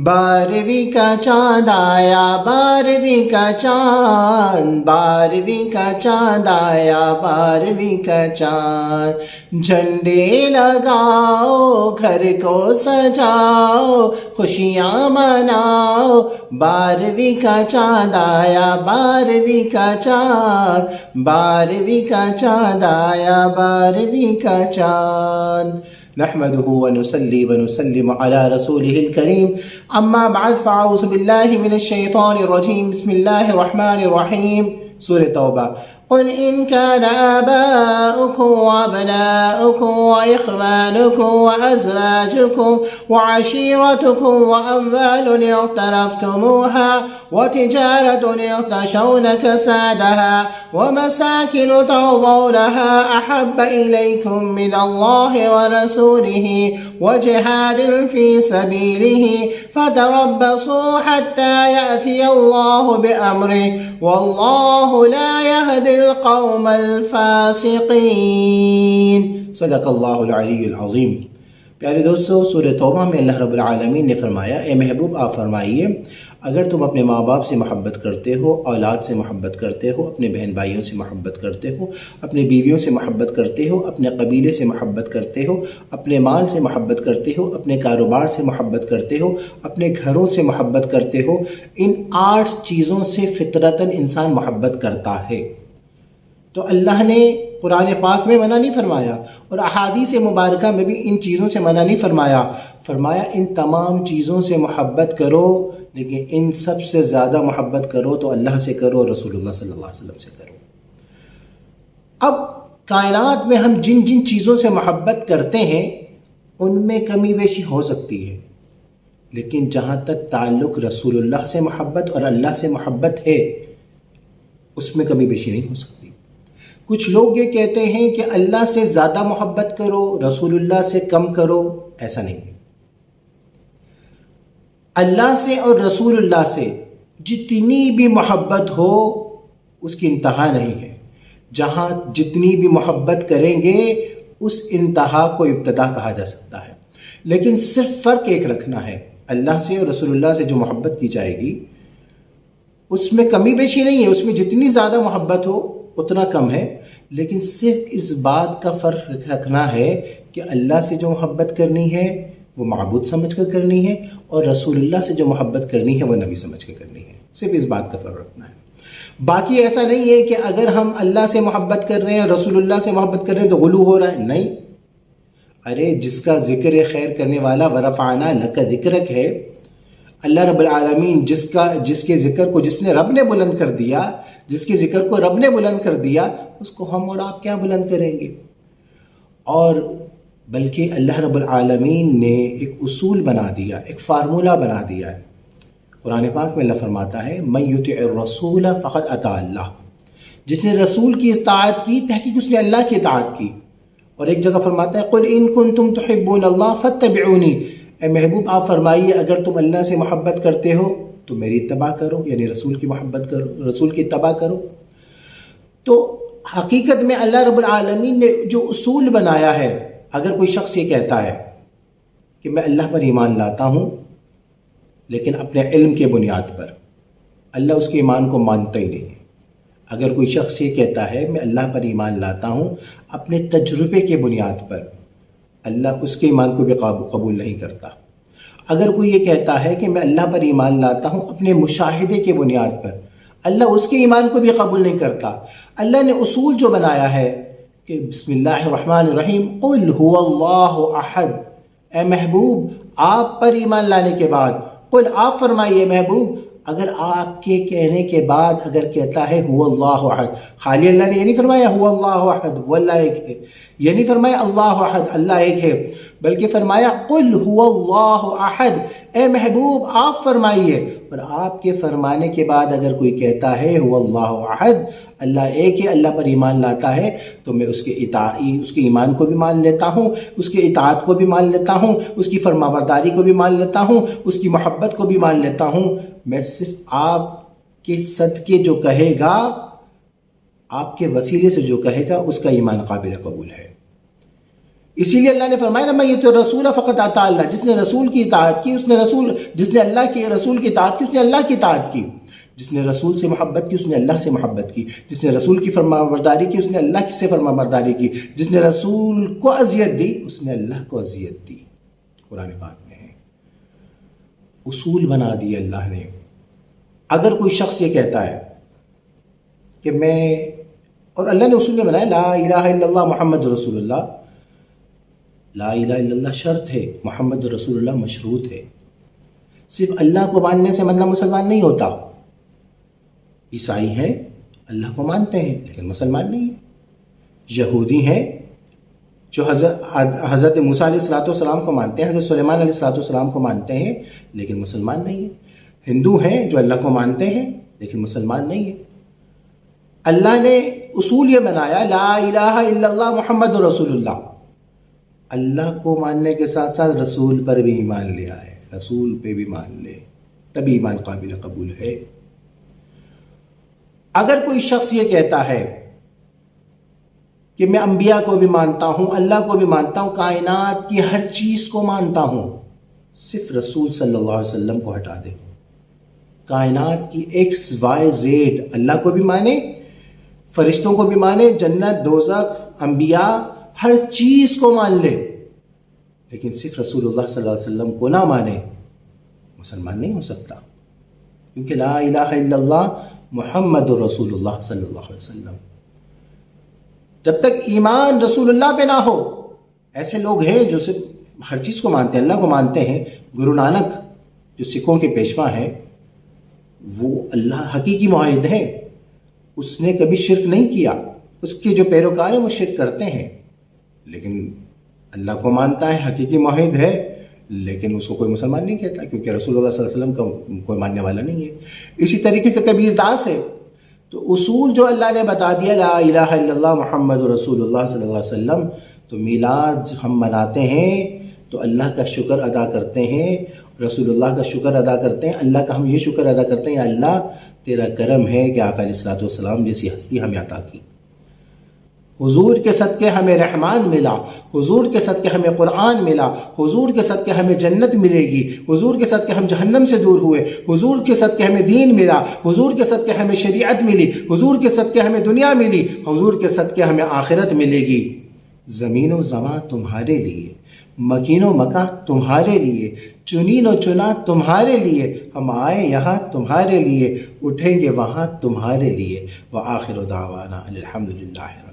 12ویں کا چاند آیا 12ویں کا چاند 12ویں کا چاند آیا 12ویں کا چاند جھنڈے لگاؤ گھر کو سجاؤ خوشیاں مناؤ 12ویں کا چاند آیا 12ویں کا چاند 12ویں کا چاند آیا 12ویں کا چاند نحمده ونصلي ونسلم على رسوله الكريم اما بعد فاعوذ بالله من الشيطان الرجيم بسم الله الرحمن الرحيم سورة توبہ قل إن كان آباؤكم وأبناؤكم وإخوانكم وأزواجكم وعشيرتكم وأموال اقترفتموها وتجارة تخشون كسادها ومساكن ترضونها أحب إليكم من الله ورسوله وجهاد في سبيله فتربصوا حتى يأتي الله بأمره والله لا يهدي القوم الفاسقین صدق اللہ العلی العظیم۔ پیارے دوستو، سورہ توبہ میں اللہ رب العالمین نے فرمایا، اے محبوب آپ فرمائیے اگر تم اپنے ماں باپ سے محبت کرتے ہو، اولاد سے محبت کرتے ہو، اپنے بہن بھائیوں سے محبت کرتے ہو، اپنے بیویوں سے محبت کرتے ہو، اپنے قبیلے سے محبت کرتے ہو، اپنے مال سے محبت کرتے ہو، اپنے کاروبار سے محبت کرتے ہو، اپنے گھروں سے محبت کرتے ہو، ان 8 چیزوں سے فطرتاً انسان محبت کرتا ہے، تو اللہ نے قرآن پاک میں منع نہیں فرمایا اور احادیث مبارکہ میں بھی ان چیزوں سے منع نہیں فرمایا، فرمایا ان تمام چیزوں سے محبت کرو، لیکن ان سب سے زیادہ محبت کرو تو اللہ سے کرو اور رسول اللہ صلی اللہ علیہ وسلم سے کرو۔ اب کائنات میں ہم جن جن چیزوں سے محبت کرتے ہیں ان میں کمی بیشی ہو سکتی ہے، لیکن جہاں تک تعلق رسول اللہ سے محبت اور اللہ سے محبت ہے اس میں کمی بیشی نہیں ہو سکتی۔ کچھ لوگ یہ کہتے ہیں کہ اللہ سے زیادہ محبت کرو، رسول اللہ سے کم کرو، ایسا نہیں ہے۔ اللہ سے اور رسول اللہ سے جتنی بھی محبت ہو اس کی انتہا نہیں ہے، جہاں جتنی بھی محبت کریں گے اس انتہا کو ابتدا کہا جا سکتا ہے، لیکن صرف فرق ایک رکھنا ہے، اللہ سے اور رسول اللہ سے جو محبت کی جائے گی اس میں کمی بیشی نہیں ہے، اس میں جتنی زیادہ محبت ہو اتنا کم ہے، لیکن صرف اس بات کا فرق رکھنا ہے کہ اللہ سے جو محبت کرنی ہے وہ معبود سمجھ کر کرنی ہے اور رسول اللہ سے جو محبت کرنی ہے وہ نبی سمجھ کر کرنی ہے، صرف اس بات کا فرق رکھنا ہے۔ باقی ایسا نہیں ہے کہ اگر ہم اللہ سے محبت کر رہے ہیں اور رسول اللہ سے محبت کر رہے ہیں تو غلو ہو رہا ہے، نہیں۔ ارے جس کا ذکر خیر کرنے والا ورفعنا لک ذکرک ہے، اللہ رب العالمین جس کے ذکر کو جس نے رب نے بلند کر دیا، جس کے ذکر کو رب نے بلند کر دیا، اس کو ہم اور آپ کیا بلند کریں گے؟ اور بلکہ اللہ رب العالمین نے ایک اصول بنا دیا، ایک فارمولہ بنا دیا ہے۔ قرآن پاک میں اللہ فرماتا ہے من یطع الرسول فقد اطاع اللہ، جس نے رسول کی اطاعت کی تحقیق اس نے اللہ کی اطاعت کی۔ اور ایک جگہ فرماتا ہے قل ان کنتم تحبون اللہ فاتبعونی، اے محبوب آپ فرمائیے اگر تم اللہ سے محبت کرتے ہو تو میری اتباع کرو، یعنی رسول کی محبت کرو، رسول کی اتباع کرو۔ تو حقیقت میں اللہ رب العالمین نے جو اصول بنایا ہے، اگر کوئی شخص یہ کہتا ہے کہ میں اللہ پر ایمان لاتا ہوں لیکن اپنے علم کے بنیاد پر، اللہ اس کے ایمان کو مانتا ہی نہیں ہے۔ اگر کوئی شخص یہ کہتا ہے میں اللہ پر ایمان لاتا ہوں اپنے تجربے کے بنیاد پر، اللہ اس کے ایمان کو بھی قبول نہیں کرتا۔ اگر کوئی یہ کہتا ہے کہ میں اللہ پر ایمان لاتا ہوں اپنے مشاہدے کے بنیاد پر، اللہ اس کے ایمان کو بھی قبول نہیں کرتا۔ اللہ نے اصول جو بنایا ہے کہ بسم اللہ الرحمن الرحیم قل هو اللہ احد، اے محبوب آپ پر ایمان لانے کے بعد قل آپ فرمائیے محبوب، اگر آپ کے کہنے کے بعد اگر کہتا ہے هو اللہ احد، خالی اللہ نے یہ نہیں فرمایا هو اللہ احد وہ اللہ ایک ہے، یہ نہیں فرمایا اللہ احد اللہ ایک ہے، بلکہ فرمایا قل هو اللہ احد، اے محبوب آپ فرمائیے۔ اور آپ کے فرمانے کے بعد اگر کوئی کہتا ہے هو اللہ احد اللہ ایک ہے، اللہ پر ایمان لاتا ہے، تو میں اس کے ایمان کو بھی مان لیتا ہوں، اس کے اطاعت کو بھی مان لیتا ہوں، اس کی فرمانبرداری کو بھی مان لیتا ہوں، اس کی محبت کو بھی مان لیتا ہوں۔ میں صرف آپ کے صدقے جو کہے گا، آپ کے وسیلے سے جو کہے گا اس کا ایمان قابل قبول ہے۔ اسی لیے اللہ نے فرمایا نا میں یہ تو رسول فقط اطاع اللہ، جس نے رسول کی اطاعت کی اس نے جس نے اللہ کے رسول کی اطاعت کی اس نے اللہ کی اطاعت کی، جس نے رسول سے محبت کی اس نے اللہ سے محبت کی، جس نے رسول کی فرمانبرداری کی اس نے اللہ سے فرمانبرداری کی، جس نے رسول کو اذیت دی اس نے اللہ کو اذیت دی۔ قرآن پاک میں ہے، اصول بنا دیے اللہ نے۔ اگر کوئی شخص یہ کہتا ہے کہ میں، اور اللہ نے اصول نے بنایا لا الہ الا اللہ محمد رسول اللہ، لا الہ الا اللہ شرط ہے، محمد رسول اللہ مشروط ہے۔ صرف اللہ کو ماننے سے بندہ مسلمان نہیں ہوتا۔ عیسائی ہیں اللہ کو مانتے ہیں لیکن مسلمان نہیں ہیں، یہودی ہیں جو حضرت موسیٰ علیہ السلام کو مانتے ہیں، حضرت سلیمان علیہ السلام کو مانتے ہیں لیکن مسلمان نہیں ہیں، ہندو ہیں جو اللہ کو مانتے ہیں لیکن مسلمان نہیں ہیں۔ اللہ نے اصول یہ بنایا لا الہ الا اللہ محمد رسول اللہ، اللہ کو ماننے کے ساتھ ساتھ رسول پر بھی ایمان لے آئے، رسول پہ بھی مان لے، تبھی ایمان قابل قبول ہے۔ اگر کوئی شخص یہ کہتا ہے کہ میں انبیاء کو بھی مانتا ہوں، اللہ کو بھی مانتا ہوں، کائنات کی ہر چیز کو مانتا ہوں، صرف رسول صلی اللہ علیہ وسلم کو ہٹا دے، کائنات کی ایکس وائی زیڈ اللہ کو بھی مانے، فرشتوں کو بھی مانے، جنت دوزخ انبیاء ہر چیز کو مان لے، لیکن صرف رسول اللہ صلی اللہ علیہ وسلم کو نہ مانے، مسلمان نہیں ہو سکتا، کیونکہ لا الہ الا اللہ محمد رسول اللہ صلی اللہ علیہ وسلم۔ جب تک ایمان رسول اللہ پہ نہ ہو، ایسے لوگ ہیں جو صرف ہر چیز کو مانتے ہیں، اللہ کو مانتے ہیں۔ گرو نانک جو سکھوں کے پیشوا ہیں وہ اللہ حقیقی معاہد ہیں، اس نے کبھی شرک نہیں کیا، اس کے جو پیروکار ہیں وہ شرک کرتے ہیں، لیکن اللہ کو مانتا ہے، حقیقی معاہد ہے، لیکن اس کو کوئی مسلمان نہیں کہتا کیونکہ رسول اللہ صلی اللہ علیہ وسلم کا کوئی ماننے والا نہیں ہے۔ اسی طریقے سے کبیر داس ہے، تو اصول جو اللہ نے بتا دیا لا الہ الا اللہ محمد رسول اللہ صلی اللہ علیہ وسلم، تو میلاد ہم مناتے ہیں تو اللہ کا شکر ادا کرتے ہیں، رسول اللہ کا شکر ادا کرتے ہیں، اللہ کا ہم یہ شکر ادا کرتے ہیں اللہ تیرا کرم ہے کہ آقا علیہ السلام جیسی ہستی ہمیں عطا کی، حضور کے صدقے ہمیں رحمان ملا، حضور کے صدقے ہمیں قرآن ملا، حضور کے صدقے ہمیں جنت ملے گی، حضور کے صدقے ہم جہنم سے دور ہوئے، حضور کے صدقے ہمیں دین ملا، حضور کے صدقے ہمیں شریعت ملی، حضور کے صدقے ہمیں دنیا ملی، حضور کے صدقے ہمیں آخرت ملے گی۔ زمین و زمان تمہارے لیے، مکین و مکان تمہارے لیے، چنین و چنا تمہارے لیے، ہم آئے یہاں تمہارے لیے، اٹھیں گے وہاں تمہارے لیے۔ وآخر دعوانا الحمدللہ۔